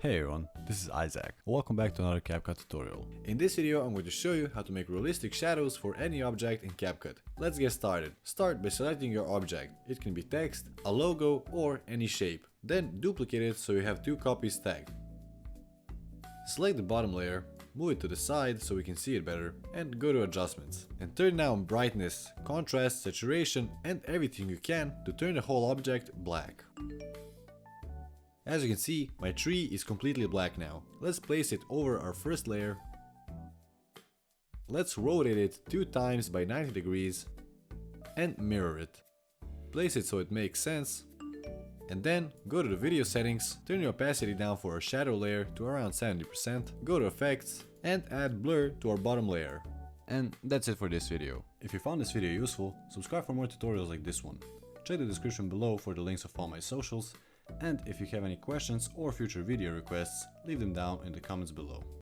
Hey everyone, this is Isaac. Welcome back to another CapCut tutorial. In this video I'm going to show you how to make realistic shadows for any object in CapCut. Let's get started. Start by selecting your object. It can be text, a logo or any shape. Then duplicate it so you have two copies tagged. Select the bottom layer, move it to the side so we can see it better, and go to adjustments. And turn down brightness, contrast, saturation and everything you can to turn the whole object black. As you can see, my tree is completely black now. Let's place it over our first layer. Let's rotate it 2 times by 90 degrees and mirror it. Place it so it makes sense. And then go to the video settings, turn your opacity down for our shadow layer to around 70%, go to effects and add blur to our bottom layer. And that's it for this video. If you found this video useful, subscribe for more tutorials like this one. Check the description below for the links of all my socials. And if you have any questions or future video requests, leave them down in the comments below.